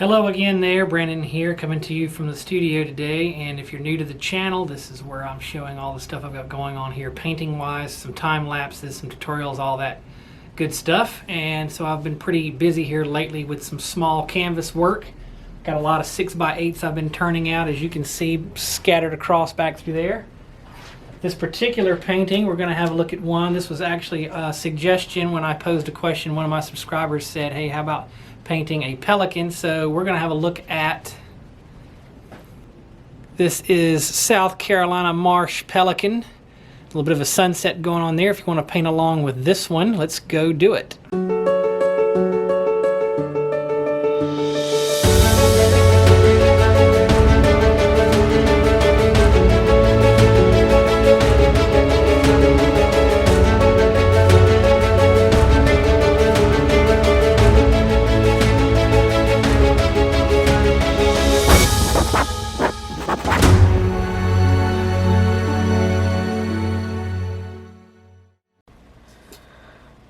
Hello again there, Brandon here, coming to you from the studio today. And if you're new to the channel, this is where I'm showing all the stuff I've got going on here painting wise, some time lapses, some tutorials, all that good stuff. And so I've been pretty busy here lately with some small canvas work. Got a lot of 6x8s I've been turning out, as you can see scattered across back through there. This particular painting, we're going to have a look at one. This was actually a suggestion when I posed a question. One of my subscribers said, hey, how about painting a pelican? So we're going to have a look at, this is South Carolina Marsh Pelican. A little bit of a sunset going on there. If you want to paint along with this one, let's go do it.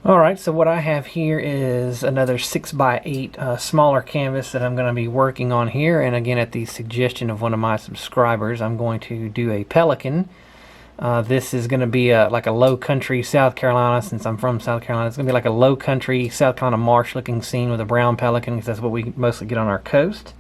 Alright, so what I have here is another 6x8 smaller canvas that I'm going to be working on here, and again at the suggestion of one of my subscribers I'm going to do a pelican. This is going to be like a low country South Carolina, since I'm from South Carolina. It's going to be like a low country South Carolina marsh looking scene with a brown pelican, because that's what we mostly get on our coast.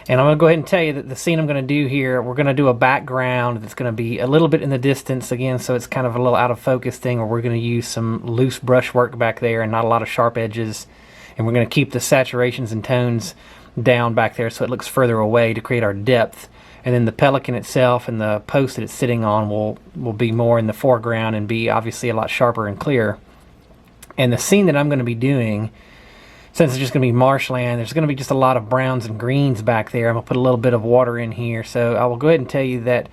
And I'm going to go ahead and tell you that the scene I'm going to do here, we're going to do a background that's going to be a little bit in the distance again, so it's kind of a little out of focus thing, where we're going to use some loose brush work back there and not a lot of sharp edges. And we're going to keep the saturations and tones down back there so it looks further away to create our depth. And then the pelican itself and the post that it's sitting on will be more in the foreground and be obviously a lot sharper and clearer. And the scene that I'm going to be doing, since it's just going to be marshland, there's going to be just a lot of browns and greens back there. I'm going to put a little bit of water in here. So I will go ahead and tell you that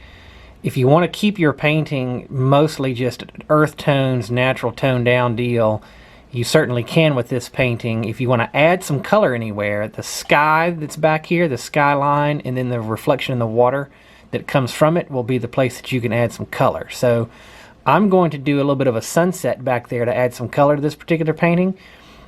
if you want to keep your painting mostly just earth tones, natural tone down deal, you certainly can with this painting. If you want to add some color anywhere, the sky that's back here, the skyline, and then the reflection in the water that comes from it will be the place that you can add some color. So I'm going to do a little bit of a sunset back there to add some color to this particular painting.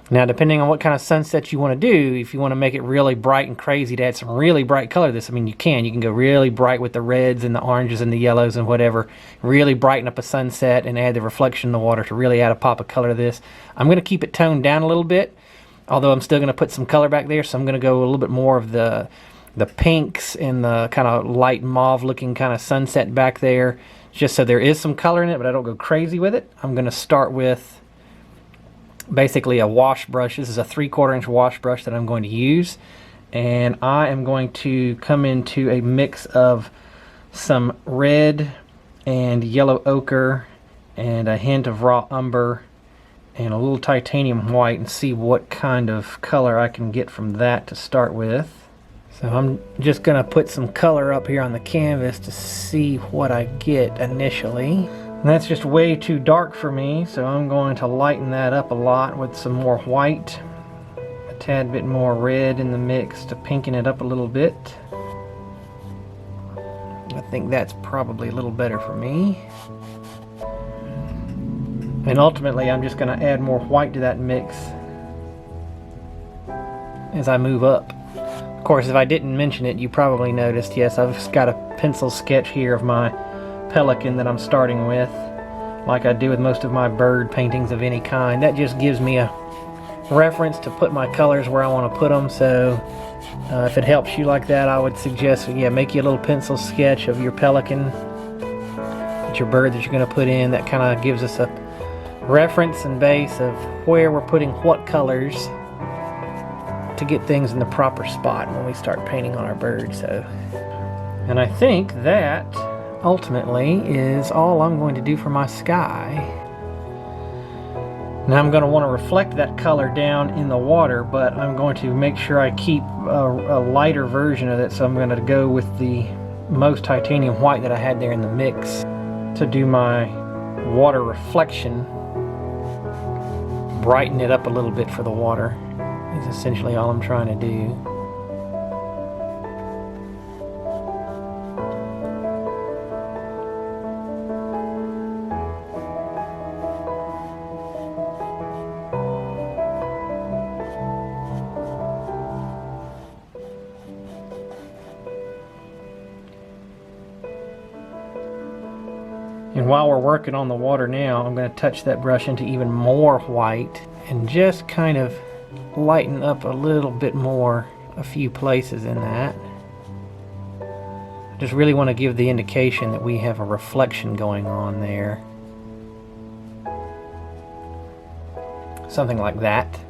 Now, depending on what kind of sunset you want to do, if you want to make it really bright and crazy to add some really bright color to this, I mean, you can go really bright with the reds and the oranges and the yellows and whatever, really brighten up a sunset and add the reflection in the water to really add a pop of color to this. I'm going to keep it toned down a little bit, although I'm still going to put some color back there, so I'm going to go a little bit more of the pinks and the kind of light mauve looking kind of sunset back there, just so there is some color in it, but I don't go crazy with it. I'm going to start with basically a wash brush. This is a 3/4 inch wash brush that I'm going to use, and I am going to come into a mix of some red and yellow ochre and a hint of raw umber and a little titanium white, and see what kind of color I can get from that to start with. So I'm just gonna put some color up here on the canvas to see what I get initially. And that's just way too dark for me, so I'm going to lighten that up a lot with some more white, a tad bit more red in the mix to pinken it up a little bit. I think that's probably a little better for me. And ultimately I'm just going to add more white to that mix as I move up. Of course, if I didn't mention it, you probably noticed, yes, I've got a pencil sketch here of my pelican that I'm starting with, like I do with most of my bird paintings of any kind. That just gives me a reference to put my colors where I want to put them. So if it helps you like that, I would suggest, yeah, make you a little pencil sketch of your pelican, your bird that you're going to put in. That kind of gives us a reference and base of where we're putting what colors to get things in the proper spot when we start painting on our bird. So, and I think that ultimately is all I'm going to do for my sky. Now I'm going to want to reflect that color down in the water, but I'm going to make sure I keep a lighter version of it, so I'm going to go with the most titanium white that I had there in the mix to do my water reflection. Brighten it up a little bit for the water is essentially all I'm trying to do. And while we're working on the water now, I'm going to touch that brush into even more white and just kind of lighten up a little bit more a few places in that. I just really want to give the indication that we have a reflection going on there. Something like that.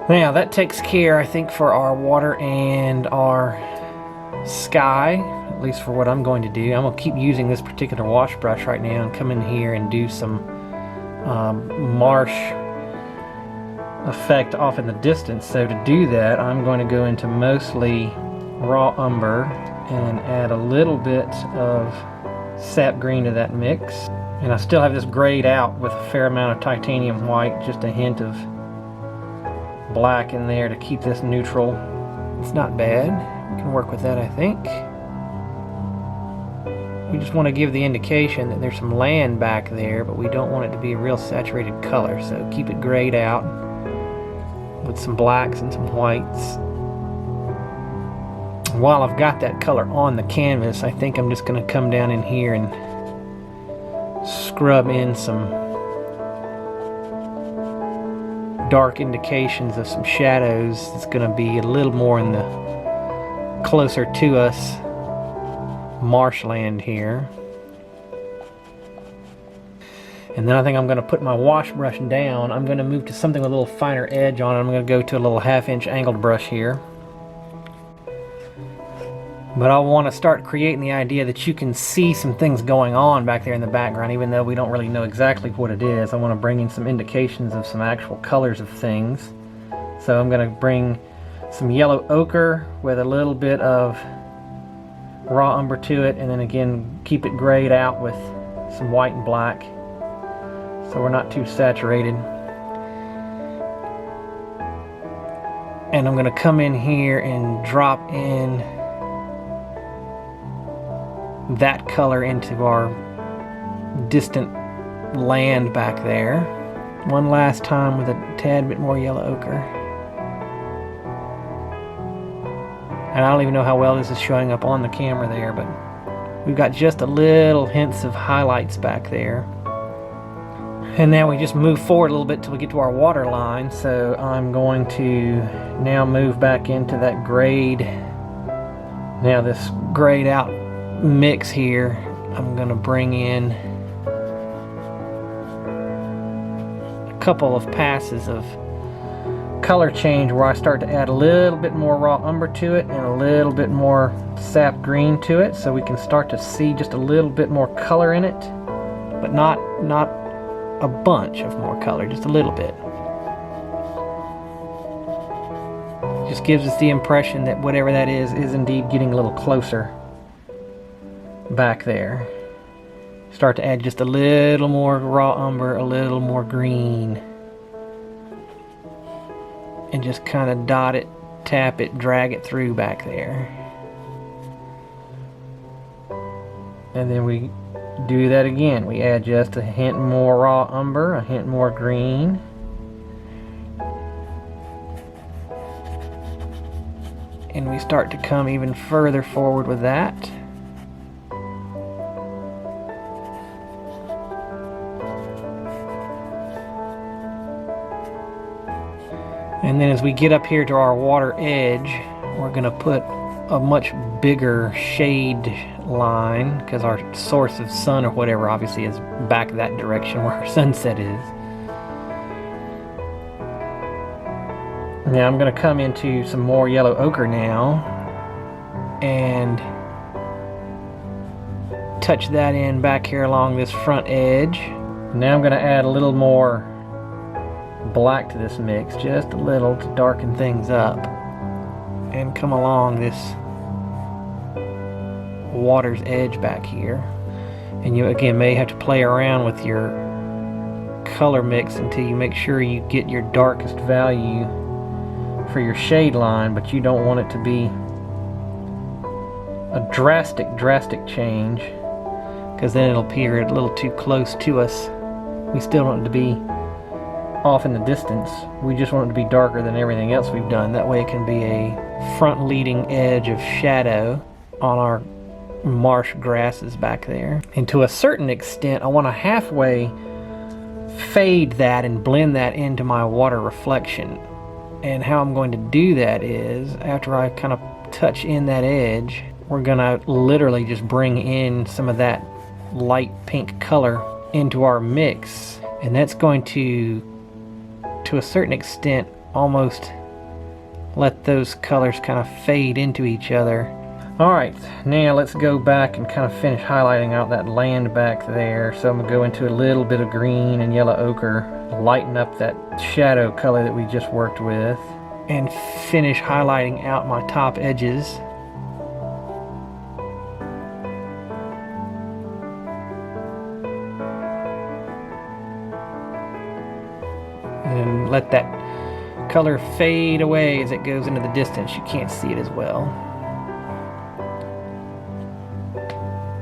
Now that takes care, I think, for our water and our sky, at least for what I'm going to do. I'm going to keep using this particular wash brush right now and come in here and do some Marsh effect off in the distance. So to do that, I'm going to go into mostly raw umber and add a little bit of sap green to that mix. And I still have this grayed out with a fair amount of titanium white, just a hint of black in there to keep this neutral. It's not bad. We can work with that, I think. We just want to give the indication that there's some land back there, but we don't want it to be a real saturated color, so keep it grayed out with some blacks and some whites. While I've got that color on the canvas, I think I'm just going to come down in here and scrub in some dark indications of some shadows. It's going to be a little more in the closer to us marshland here. And then I think I'm going to put my wash brush down. I'm going to move to something with a little finer edge on it. I'm going to go to a little 1/2 inch angled brush here. But I want to start creating the idea that you can see some things going on back there in the background, even though we don't really know exactly what it is. I want to bring in some indications of some actual colors of things. So I'm going to bring some yellow ochre with a little bit of raw umber to it, and then again keep it grayed out with some white and black, so we're not too saturated. And I'm going to come in here and drop in that color into our distant land back there. One last time with a tad bit more yellow ochre. And I don't even know how well this is showing up on the camera there, but we've got just a little hints of highlights back there. And now we just move forward a little bit till we get to our water line. So I'm going to now move back into that grayed, now this grayed out mix here. I'm going to bring in a couple of passes of color change where I start to add a little bit more raw umber to it and a little bit more sap green to it, so we can start to see just a little bit more color in it, but not a bunch of more color, just a little bit. Just gives us the impression that whatever that is indeed getting a little closer back there. Start to add just a little more raw umber, a little more green, and just kind of dot it, tap it, drag it through back there. And then we do that again. We add just a hint more raw umber, a hint more green, and we start to come even further forward with that. And then as we get up here to our water edge, we're going to put a much bigger shade line, because our source of sun or whatever obviously is back that direction where our sunset is. Now I'm going to come into some more yellow ochre now and touch that in back here along this front edge. Now I'm going to add a little more black to this mix, just a little, to darken things up, and come along this water's edge back here. And you again may have to play around with your color mix until you make sure you get your darkest value for your shade line, but you don't want it to be a drastic change, because then it'll appear a little too close to us. We still want it to be off in the distance. We just want it to be darker than everything else we've done. That way it can be a front leading edge of shadow on our marsh grasses back there. And to a certain extent, I want to halfway fade that and blend that into my water reflection. And how I'm going to do that is, after I kind of touch in that edge, we're gonna literally just bring in some of that light pink color into our mix, and that's going to a certain extent almost let those colors kind of fade into each other. Alright, now let's go back and kind of finish highlighting out that land back there. So I'm going to go into a little bit of green and yellow ochre, lighten up that shadow color that we just worked with, and finish highlighting out my top edges. And let that color fade away as it goes into the distance. You can't see it as well.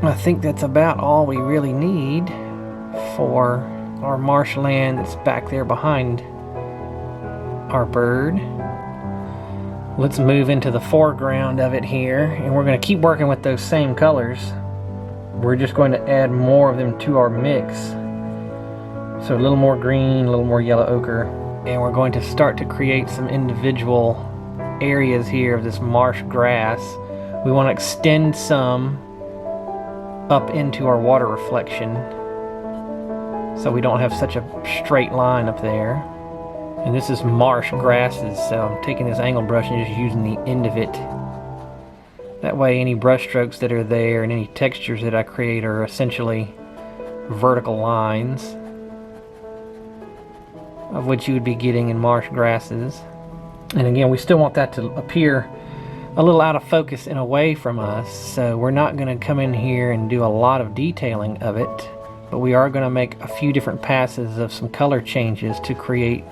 I think that's about all we really need for our marshland that's back there behind our bird. Let's move into the foreground of it here, and we're going to keep working with those same colors. We're just going to add more of them to our mix. So a little more green, a little more yellow ochre, and we're going to start to create some individual areas here of this marsh grass. We want to extend some up into our water reflection so we don't have such a straight line up there. And this is marsh grasses, so I'm taking this angle brush and just using the end of it. That way any brush strokes that are there and any textures that I create are essentially vertical lines, of which you would be getting in marsh grasses. And again, we still want that to appear a little out of focus and away from us, so we're not going to come in here and do a lot of detailing of it, but we are going to make a few different passes of some color changes to create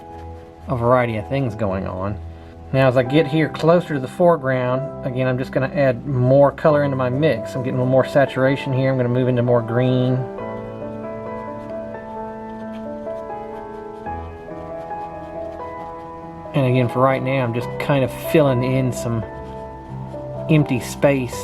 a variety of things going on. Now as I get here closer to the foreground, again I'm just going to add more color into my mix. I'm getting a little more saturation here. I'm going to move into more green. And again, for right now, I'm just kind of filling in some empty space.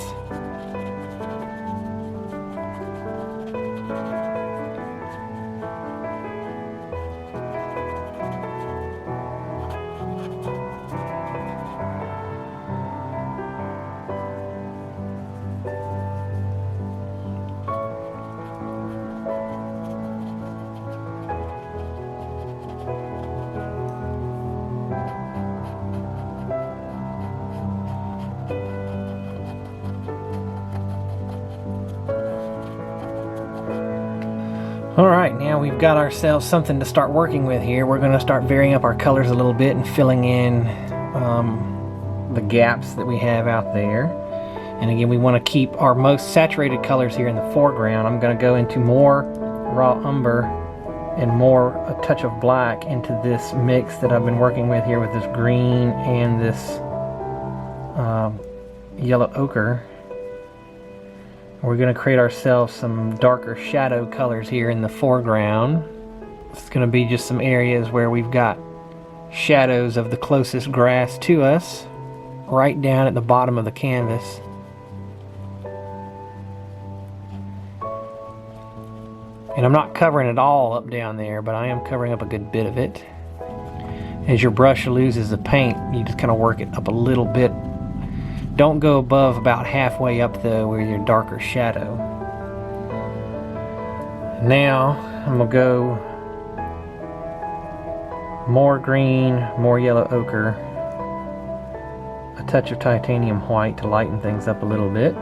Alright, now we've got ourselves something to start working with here. We're going to start varying up our colors a little bit and filling in the gaps that we have out there. And again, we want to keep our most saturated colors here in the foreground. I'm going to go into more raw umber and a touch of black into this mix that I've been working with here with this green and this yellow ochre. We're going to create ourselves some darker shadow colors here in the foreground. It's going to be just some areas where we've got shadows of the closest grass to us, right down at the bottom of the canvas. And I'm not covering it all up down there, but I am covering up a good bit of it. As your brush loses the paint, you just kind of work it up a little bit. Don't go above about halfway up though with your darker shadow. Now I'm going to go more green, more yellow ochre, a touch of titanium white to lighten things up a little bit.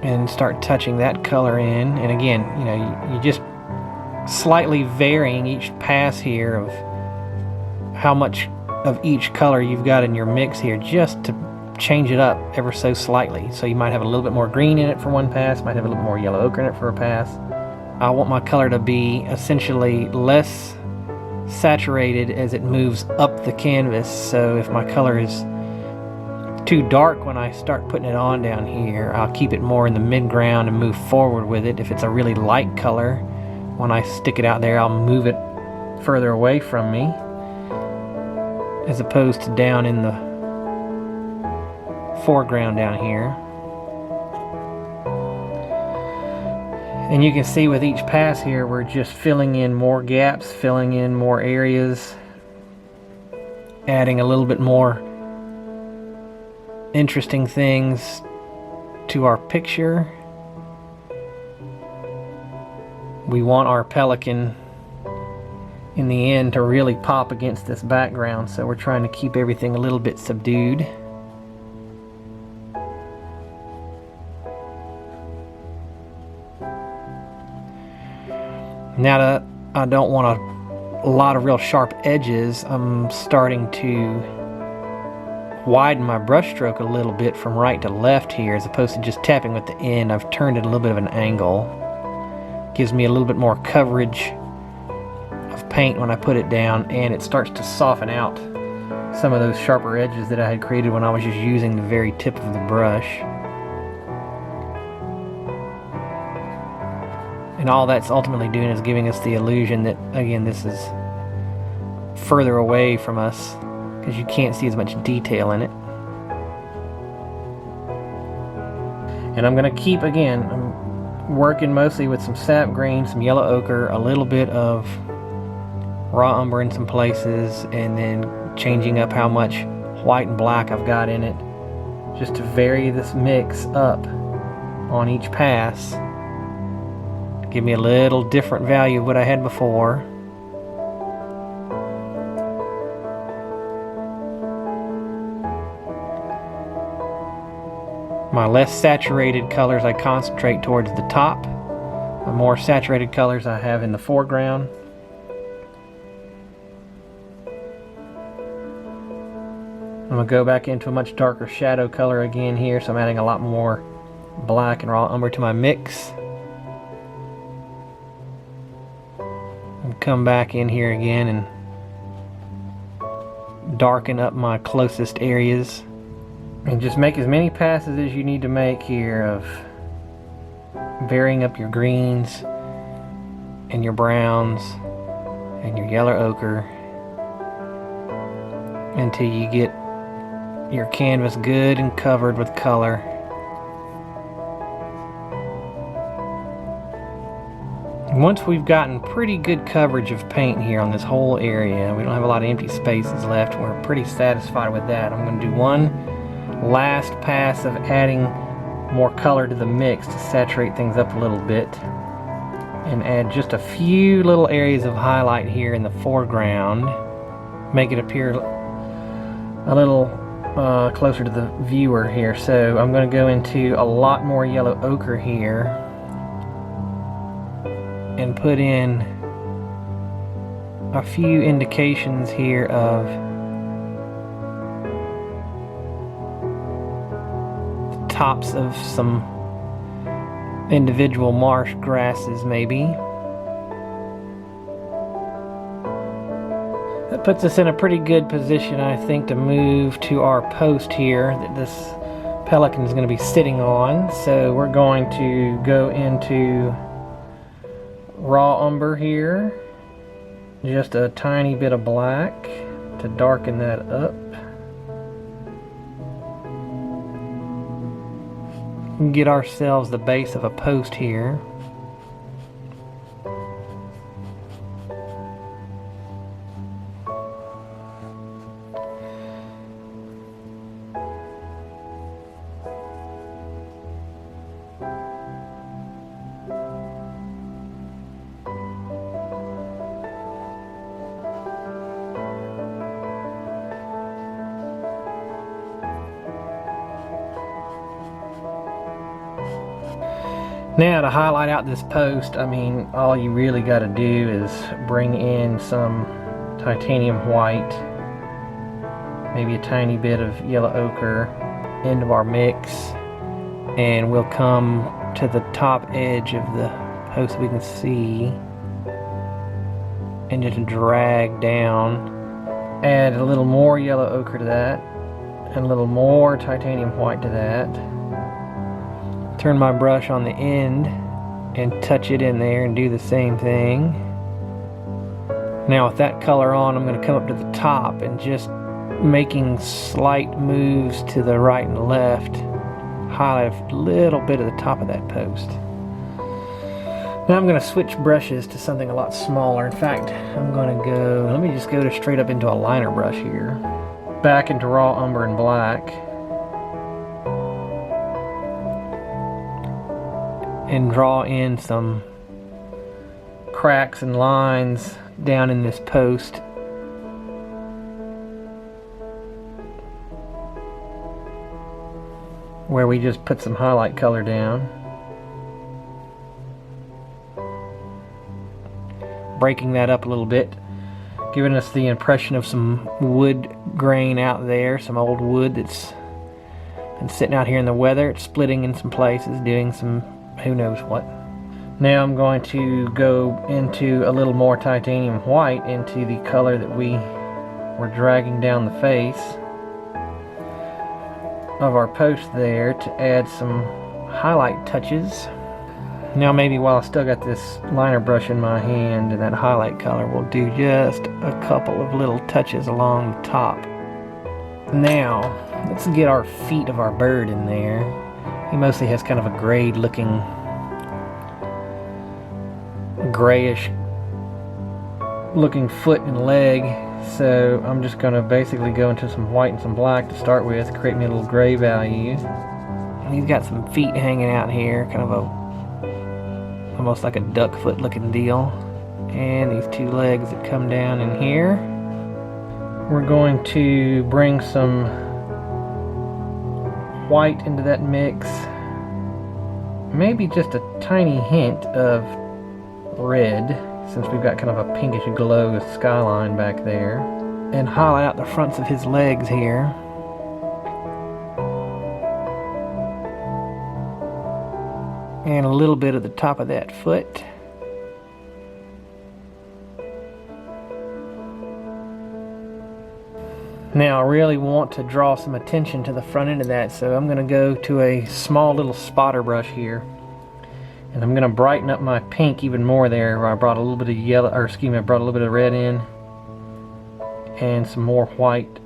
And start touching that color in. And again, you know, you just slightly varying each pass here of how much of each color you've got in your mix here, just to change it up ever so slightly. So you might have a little bit more green in it for one pass, might have a little more yellow ochre in it for a pass. I want my color to be essentially less saturated as it moves up the canvas. So if my color is too dark when I start putting it on down here, I'll keep it more in the mid-ground and move forward with it. If it's a really light color, when I stick it out there, I'll move it further away from me, as opposed to down in the foreground down here. And you can see with each pass here, we're just filling in more gaps, filling in more areas, adding a little bit more interesting things to our picture. We want our pelican in the end to really pop against this background, so we're trying to keep everything a little bit subdued. Now that I don't want a lot of real sharp edges, I'm starting to widen my brush stroke a little bit from right to left here, as opposed to just tapping with the end. I've turned it a little bit of an angle. Gives me a little bit more coverage of paint when I put it down, and it starts to soften out some of those sharper edges that I had created when I was just using the very tip of the brush. And all that's ultimately doing is giving us the illusion that, again, this is further away from us, because you can't see as much detail in it. And I'm going to keep, again, I'm working mostly with some sap green, some yellow ochre, a little bit of raw umber in some places, and then changing up how much white and black I've got in it, just to vary this mix up on each pass. Give me a little different value of what I had before. My less saturated colors I concentrate towards the top. The more saturated colors I have in the foreground. I'm going to go back into a much darker shadow color again here, so I'm adding a lot more black and raw umber to my mix. Come back in here again and darken up my closest areas, and just make as many passes as you need to make here of varying up your greens and your browns and your yellow ochre until you get your canvas good and covered with color. Once we've gotten pretty good coverage of paint here on this whole area, we don't have a lot of empty spaces left, we're pretty satisfied with that. I'm going to do one last pass of adding more color to the mix to saturate things up a little bit, and add just a few little areas of highlight here in the foreground, make it appear a little closer to the viewer here. So I'm going to go into a lot more yellow ochre here and put in a few indications here of the tops of some individual marsh grasses maybe. That puts us in a pretty good position, I think, to move to our post here that this pelican is going to be sitting on. So we're going to go into raw umber here, just a tiny bit of black to darken that up, and get ourselves the base of a post here. Now to highlight out this post, I mean, all you really got to do is bring in some titanium white, maybe a tiny bit of yellow ochre into our mix, and we'll come to the top edge of the post we can see and just drag down, add a little more yellow ochre to that, And a little more titanium white to that. Turn my brush on the end and touch it in there and do the same thing. Now with that color on, I'm going to come up to the top and just making slight moves to the right and left, highlight a little bit of the top of that post. Now I'm going to switch brushes to something a lot smaller. In fact, I'm going to go, let me just go straight up into a liner brush here. Back into raw umber and black. And draw in some cracks and lines down in this post. Where we just put some highlight color down. Breaking that up a little bit, giving us the impression of some wood grain out there, some old wood that's been sitting out here in the weather. It's splitting in some places, doing some who knows what. Now I'm going to go into a little more titanium white into the color that we were dragging down the face of our post there to add some highlight touches. Now maybe while I still got this liner brush in my hand and that highlight color, we'll do just a couple of little touches along the top. Now let's get our feet of our bird in there. He mostly has kind of a grayed looking, grayish looking foot and leg. So I'm just going to basically go into some white and some black to start with, create me a little gray value. And he's got some feet hanging out here, kind of a almost like a duck foot looking deal. And these two legs that come down in here. We're going to bring some white into that mix. Maybe just a tiny hint of red, since we've got kind of a pinkish glow skyline back there. And highlight out the fronts of his legs here. And a little bit of the top of that foot. Now I really want to draw some attention to the front end of that, so I'm going to go to a small little spotter brush here. And I'm going to brighten up my pink even more there. I brought a little bit of yellow, or excuse me, I brought a little bit of red in. And some more white.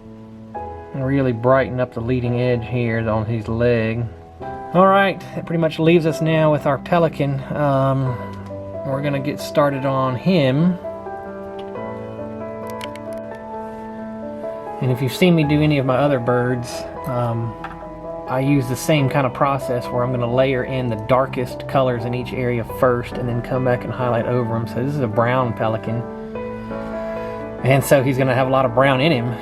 And really brighten up the leading edge here on his leg. Alright, that pretty much leaves us now with our pelican. We're going to get started on him. And if you've seen me do any of my other birds, I use the same kind of process where I'm going to layer in the darkest colors in each area first and then come back and highlight over them. So this is a brown pelican. And so he's going to have a lot of brown in him.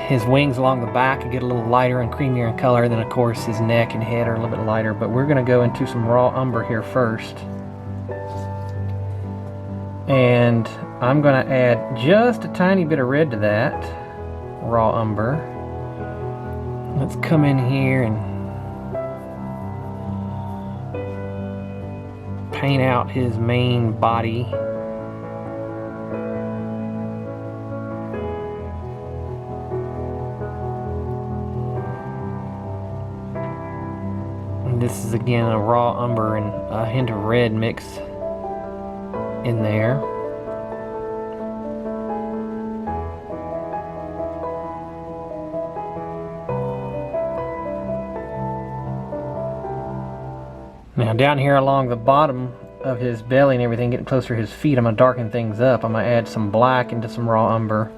His wings along the back get a little lighter and creamier in color. Then of course his neck and head are a little bit lighter. But we're going to go into some raw umber here first. And I'm going to add just a tiny bit of red to that. Raw umber. Let's come in here and paint out his main body. And this is again a raw umber and a hint of red mix in there. Now down here along the bottom of his belly and everything, getting closer to his feet, I'm going to darken things up. I'm going to add some black into some raw umber.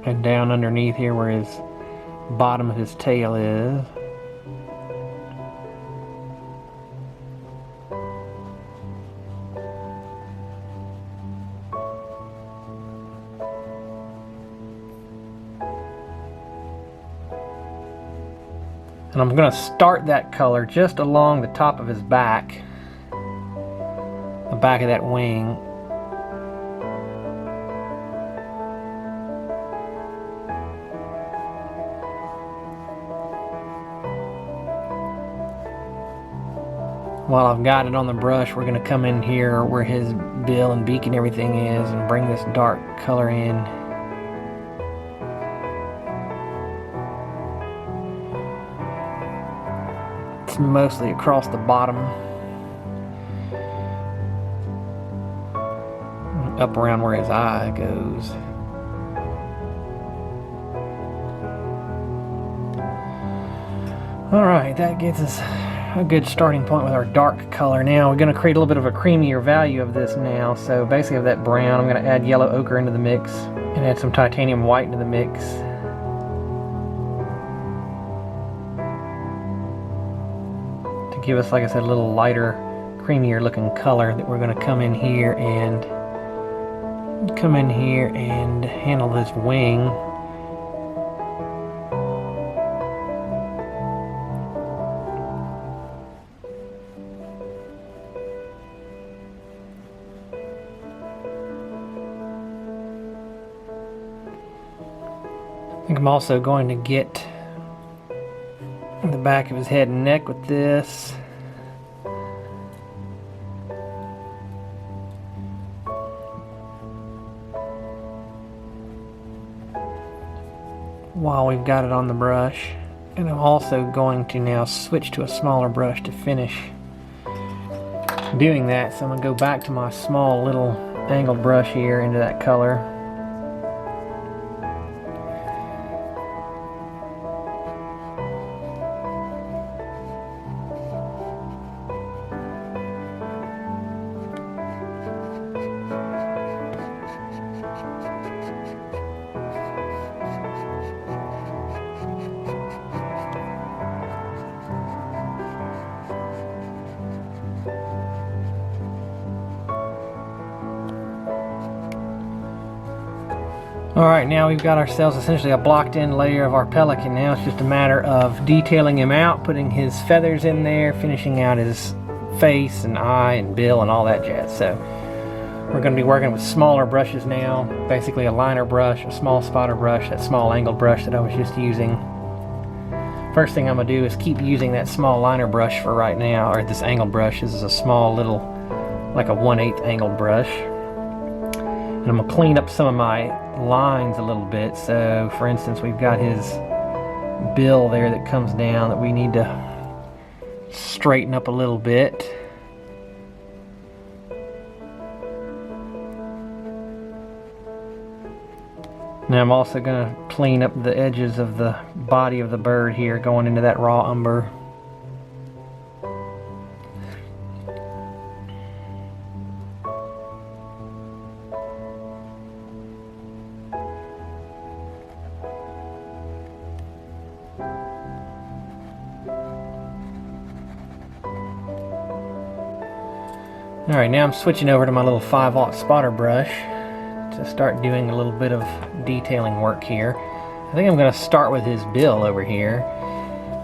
And down underneath here where his bottom of his tail is. And I'm going to start that color just along the top of his back, the back of that wing. While I've got it on the brush, we're going to come in here where his bill and beak and everything is and bring this dark color in. just mostly across the bottom, up around where his eye goes. Alright, that gets us a good starting point with our dark color. Now we're going to create a little bit of a creamier value of this now. So basically of that brown, I'm going to add yellow ochre into the mix and add some titanium white into the mix. To give us, like I said, a little lighter, creamier looking color that we're going to come in here and handle this wing. I think I'm also going to get the back of his head and neck with this. While we've got it on the brush. And I'm also going to now switch to a smaller brush to finish doing that. So I'm going to go back to my small little angled brush here into that color. Alright, now we've got ourselves essentially a blocked in layer of our Pelican. Now it's just a matter of detailing him out, putting his feathers in there, finishing out his face and eye and bill and all that jazz. So we're going to be working with smaller brushes now, basically a liner brush, a small spotter brush, that small angled brush that I was just using. First thing I'm going to do is keep using that small liner brush for right now, or this angled brush. This is a small little, like a 1/8 angled brush. And I'm going to clean up some of my lines a little bit. So for instance, we've got his bill there that comes down that we need to straighten up a little bit. Now I'm also going to clean up the edges of the body of the bird here going into that raw umber. Alright, now I'm switching over to my little 5/0 spotter brush to start doing a little bit of detailing work here. I think I'm going to start with his bill over here.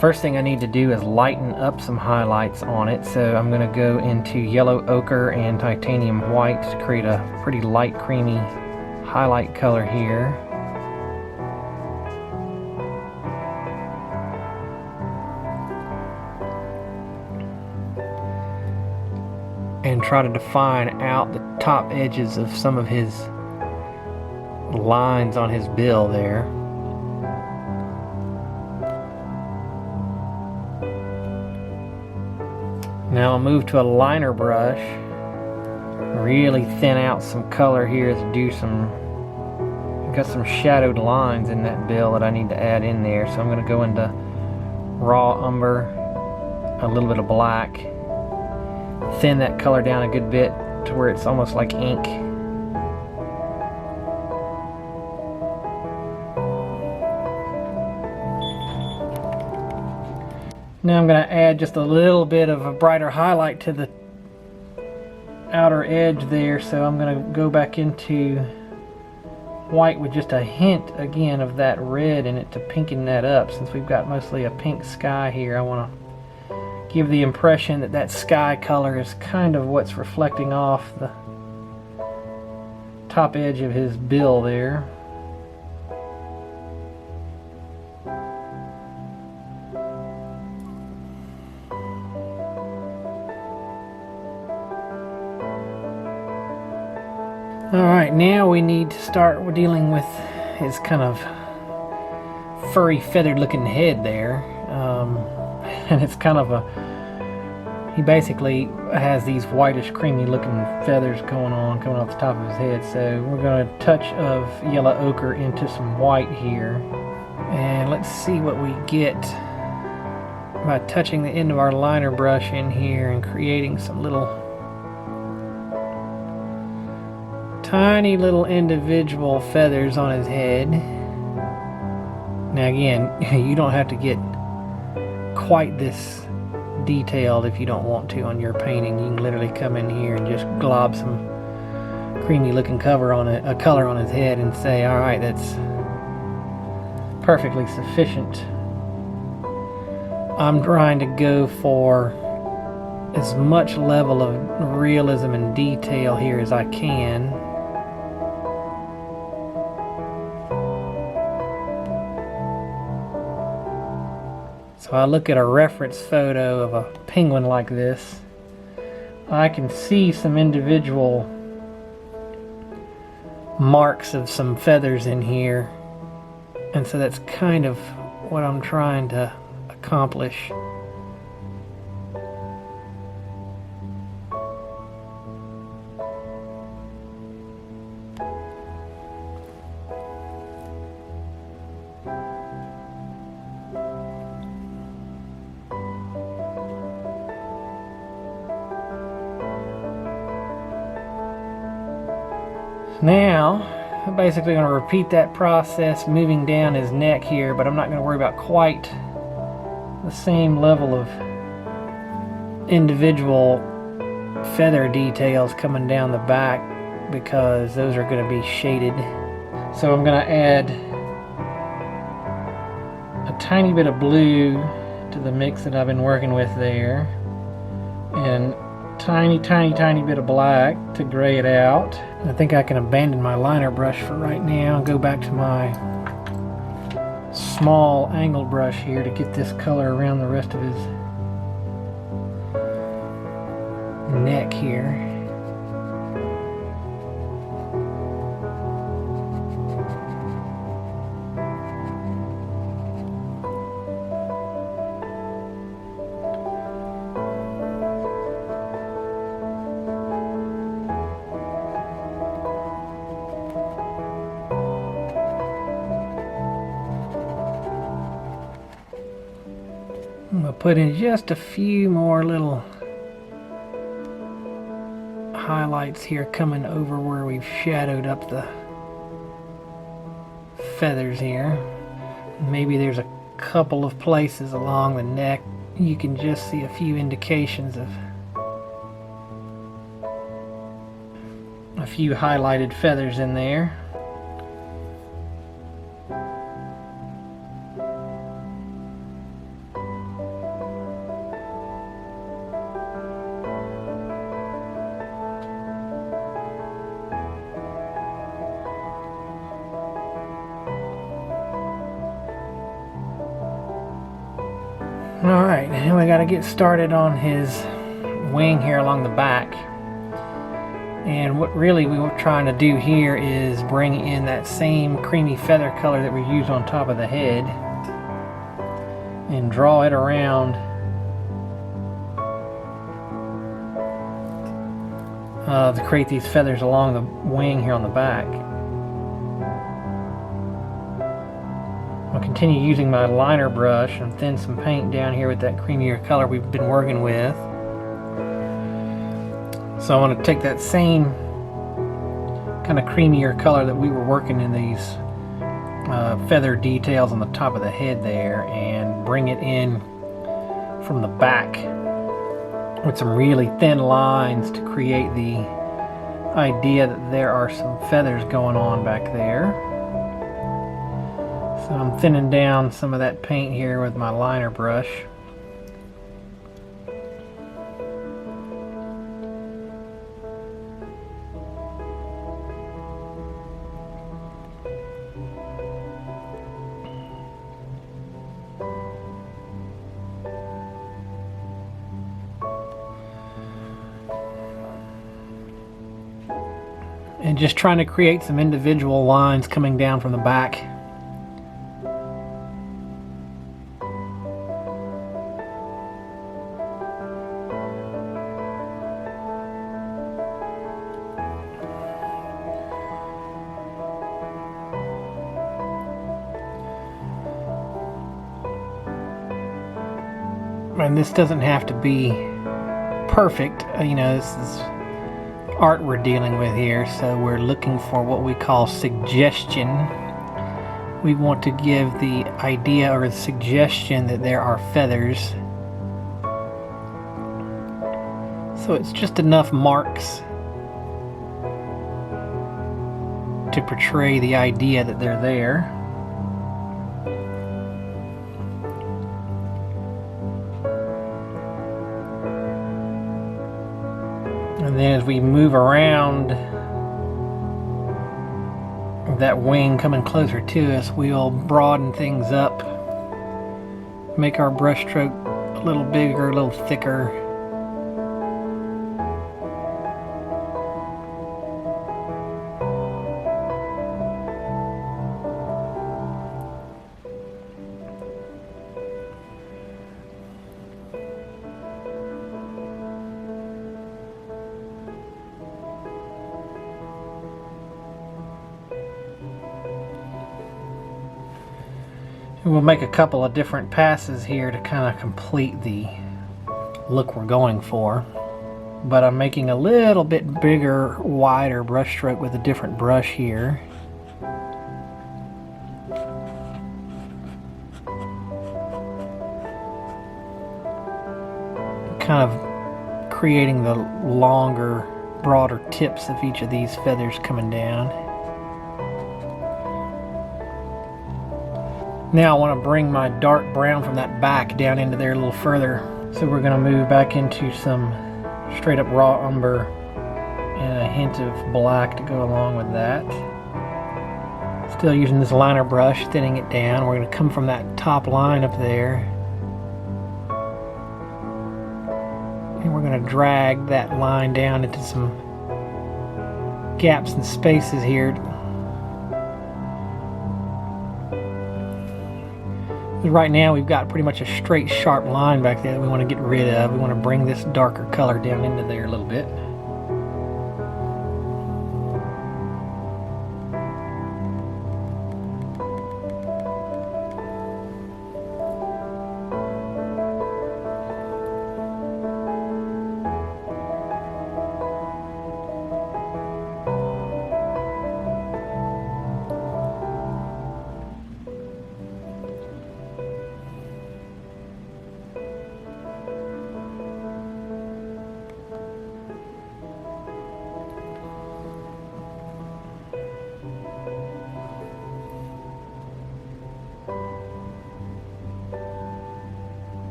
First thing I need to do is lighten up some highlights on it, so I'm going to go into yellow ochre and titanium white to create a pretty light creamy highlight color here. And try to define out the top edges of some of his lines on his bill there. Now I'll move to a liner brush, really thin out some color here to do some, got some shadowed lines in that bill that I need to add in there. So I'm going to go into raw umber, a little bit of black, thin that color down a good bit to where it's almost like ink. Now I'm going to add just a little bit of a brighter highlight to the outer edge there, so I'm going to go back into white with just a hint again of that red in it to pinken that up. Since we've got mostly a pink sky here, I want to give the impression that that sky color is kind of what's reflecting off the top edge of his bill there. Alright, now we need to start dealing with his kind of furry feathered looking head there. and it's kind of a, he basically has these whitish creamy looking feathers coming off the top of his head. So we're going to touch of yellow ochre into some white here, and let's see what we get by touching the end of our liner brush in here and creating some tiny little individual feathers on his head. Now again, you don't have to get quite this detailed if you don't want to on your painting. You can literally come in here and just glob some creamy looking color on his head and say, alright, that's perfectly sufficient. I'm trying to go for as much level of realism and detail here as I can. So I look at a reference photo of a penguin like this, I can see some individual marks of some feathers in here, and so that's kind of what I'm trying to accomplish. Now, I'm basically going to repeat that process moving down his neck here, but I'm not going to worry about quite the same level of individual feather details coming down the back because those are going to be shaded. So I'm going to add a tiny bit of blue to the mix that I've been working with there, and tiny bit of black to gray it out. I think I can abandon my liner brush for right now and go back to my small angle brush here to get this color around the rest of his neck here. I'm going to put in just a few more little highlights here coming over where we've shadowed up the feathers here. Maybe there's a couple of places along the neck you can just see a few indications of a few highlighted feathers in there. Alright, now we got to get started on his wing here along the back. And what really we were trying to do here is bring in that same creamy feather color that we used on top of the head and draw it around to create these feathers along the wing here on the back. I'll continue using my liner brush and thin some paint down here with that creamier color we've been working with. So I want to take that same kind of creamier color that we were working in these feather details on the top of the head there and bring it in from the back with some really thin lines to create the idea that there are some feathers going on back there. So I'm thinning down some of that paint here with my liner brush. And just trying to create some individual lines coming down from the back. And this doesn't have to be perfect. You know, this is art we're dealing with here, so we're looking for what we call suggestion. We want to give the idea or the suggestion that there are feathers. So it's just enough marks to portray the idea that they're there. And then as we move around that wing coming closer to us, we'll broaden things up, make our brush stroke a little bigger, a little thicker. We'll make a couple of different passes here to kind of complete the look we're going for. But I'm making a little bit bigger, wider brush stroke with a different brush here. Kind of creating the longer, broader tips of each of these feathers coming down. Now I want to bring my dark brown from that back down into there a little further. So we're going to move back into some straight up raw umber and a hint of black to go along with that. Still using this liner brush, thinning it down. We're going to come from that top line up there. And we're going to drag that line down into some gaps and spaces here. Right now we've got pretty much a straight sharp line back there that we want to get rid of. We want to bring this darker color down into there a little bit.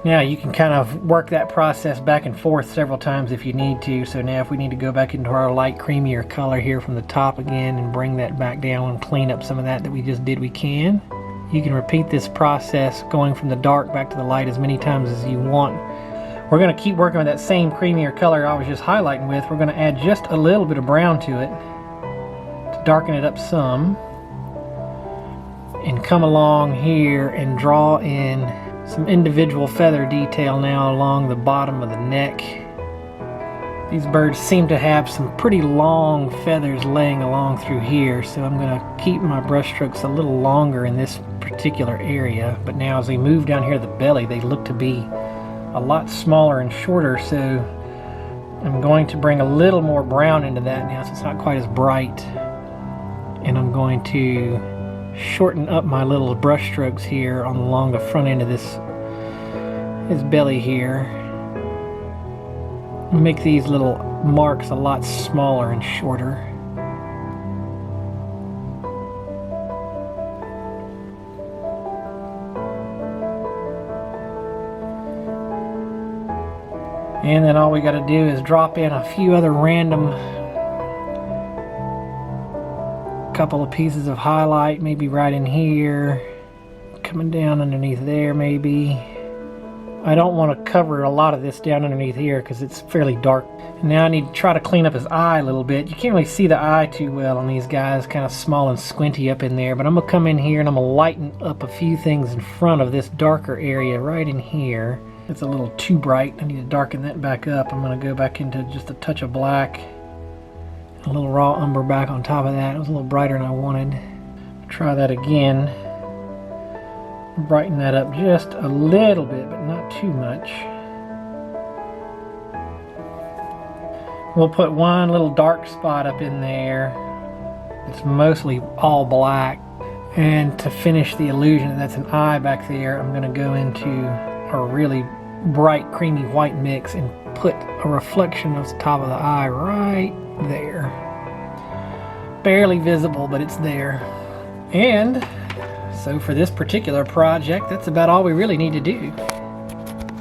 Now you can kind of work that process back and forth several times if you need to. So now if we need to go back into our light creamier color here from the top again and bring that back down and clean up some of that we just did, we can. You can repeat this process going from the dark back to the light as many times as you want. We're going to keep working with that same creamier color I was just highlighting with. We're going to add just a little bit of brown to it to darken it up some. And come along here and draw in some individual feather detail now along the bottom of the neck. These birds seem to have some pretty long feathers laying along through here, so I'm going to keep my brush strokes a little longer in this particular area. But now as we move down here to the belly, they look to be a lot smaller and shorter, so I'm going to bring a little more brown into that now so it's not quite as bright. And I'm going to shorten up my little brush strokes here along the front end of this belly here. Make these little marks a lot smaller and shorter. And then all we got to do is drop in a few other random couple of pieces of highlight, maybe right in here, coming down underneath there maybe. I don't want to cover a lot of this down underneath here because it's fairly dark. And now I need to try to clean up his eye a little bit. You can't really see the eye too well on these guys, kind of small and squinty up in there, but I'm going to come in here and I'm going to lighten up a few things in front of this darker area right in here. It's a little too bright. I need to darken that back up. I'm going to go back into just a touch of black. A little raw umber back on top of that. It was a little brighter than I wanted. Try that again. Brighten that up just a little bit, but not too much. We'll put one little dark spot up in there. It's mostly all black. And to finish the illusion, that's an eye back there, I'm going to go into a really bright creamy white mix and put a reflection of the top of the eye right there. Barely visible, but it's there. And so for this particular project, that's about all we really need to do.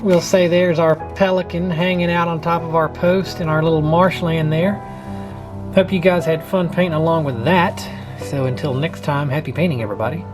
We'll say there's our Pelican hanging out on top of our post in our little marshland there. Hope you guys had fun painting along with that. So until next time, happy painting, everybody.